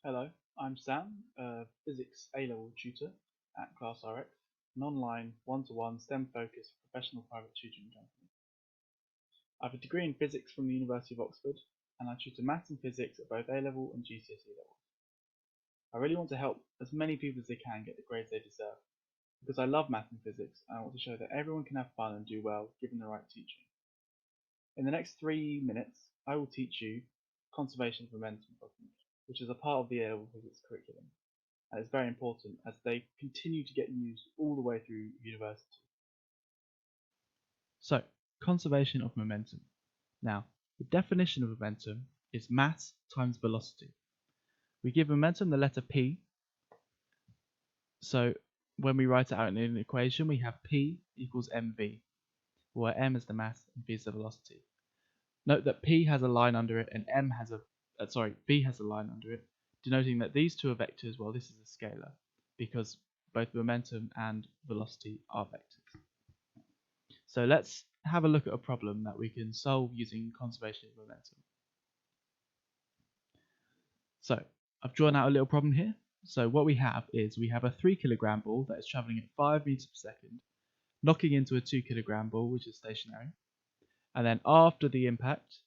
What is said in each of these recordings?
Hello, I'm Sam, a physics A-level tutor at ClassRx, an online one-to-one STEM-focused professional private tutoring company. I have a degree in physics from the University of Oxford, and I tutor maths and physics at both A-level and GCSE levels. I really want to help as many people as they can get the grades they deserve, because I love math and physics, and I want to show that everyone can have fun and do well given the right teaching. In the next 3 minutes, I will teach you conservation of momentum problems, which is a part of the A-level physics curriculum. And it's very important as they continue to get used all the way through university. So, conservation of momentum. Now, the definition of momentum is mass times velocity. We give momentum the letter P, so when we write it out in an equation, we have P equals mv, where m is the mass and v is the velocity. Note that P has a line under it and V has a line under it, denoting that these two are vectors while this is a scalar, because both momentum and velocity are vectors. So let's have a look at a problem that we can solve using conservation of momentum. So I've drawn out a little problem here. So what we have is we have a 3 kilogram ball that is traveling at 5 meters per second, knocking into a 2 kilogram ball which is stationary. And then after the impact,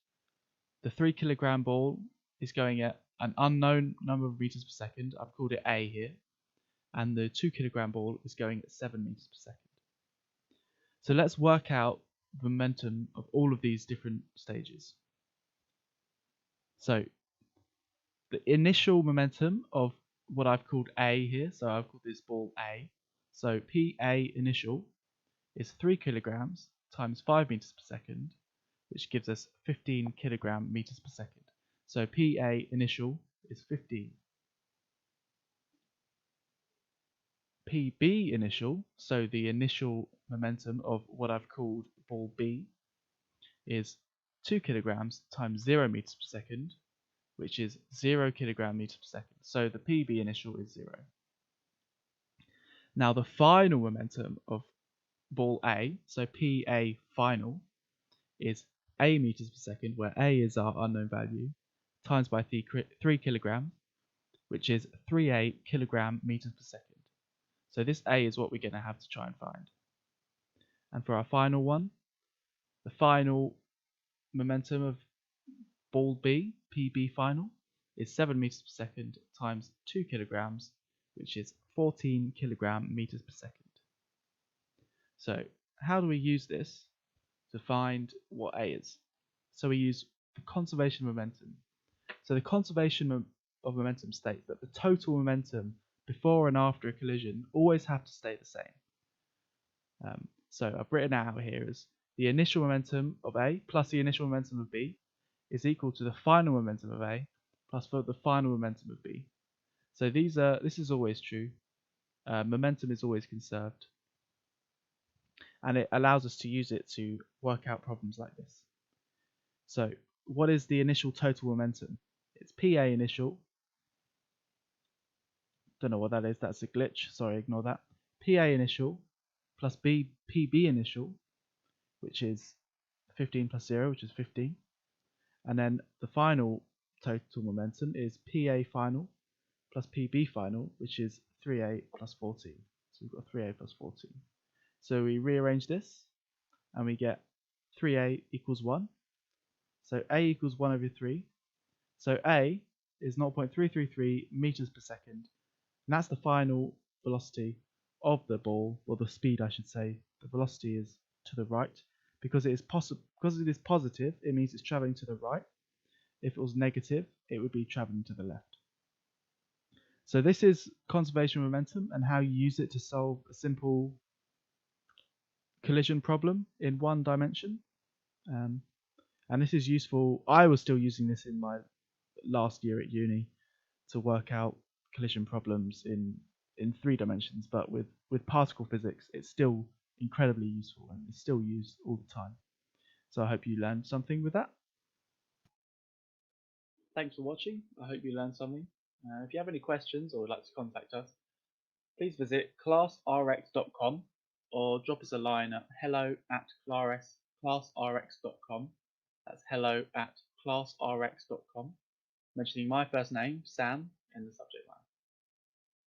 the 3 kilogram ball is going at an unknown number of meters per second. I've called it A here. And the 2 kilogram ball is going at 7 meters per second. So let's work out the momentum of all of these different stages. So the initial momentum of what I've called A here, so I've called this ball A. So PA initial is 3 kilograms times 5 meters per second, which gives us 15 kilogram meters per second. So PA initial is 15. PB initial, so the initial momentum of what I've called ball B, is 2 kilograms times 0 meters per second, which is 0 kilogram meters per second. So the PB initial is 0. Now the final momentum of ball A, so PA final, is A meters per second, where A is our unknown value, times by 3 kilograms, which is 38 kilogram meters per second. So this A is what we're going to have to try and find. And for our final one, the final momentum of ball B, PB final, is 7 meters per second times 2 kilograms, which is 14 kilogram meters per second. So how do we use this to find what A is? So we use the conservation of momentum. So the conservation of momentum states that the total momentum before and after a collision always have to stay the same. So I've written out here as the initial momentum of A plus the initial momentum of B is equal to the final momentum of A plus the final momentum of B. So this is always true. Momentum is always conserved. And it allows us to use it to work out problems like this. So what is the initial total momentum? It's PA initial. Don't know what that is. That's a glitch. Sorry, ignore that. PA initial plus PB initial, which is 15 plus 0, which is 15. And then the final total momentum is PA final plus PB final, which is 3A plus 14. So we've got 3A plus 14. So we rearrange this and we get 3A equals 1. So A equals 1 over 3. So A is 0.333 meters per second. And that's the final velocity of the ball, or the speed I should say. The velocity is to the right. Because it is positive, it means it's traveling to the right. If it was negative, it would be traveling to the left. So this is conservation of momentum and how you use it to solve a simple collision problem in one dimension. And this is useful. I was still using this in my last year at uni to work out collision problems in 3 dimensions, but with particle physics it's still incredibly useful and it's still used all the time. So I hope you learned something with that. Thanks for watching. I hope you learned something. If you have any questions or would like to contact us, please visit classrx.com or drop us a line at hello@classrx.com. That's hello@classrx.com, mentioning my first name, Sam, in the subject.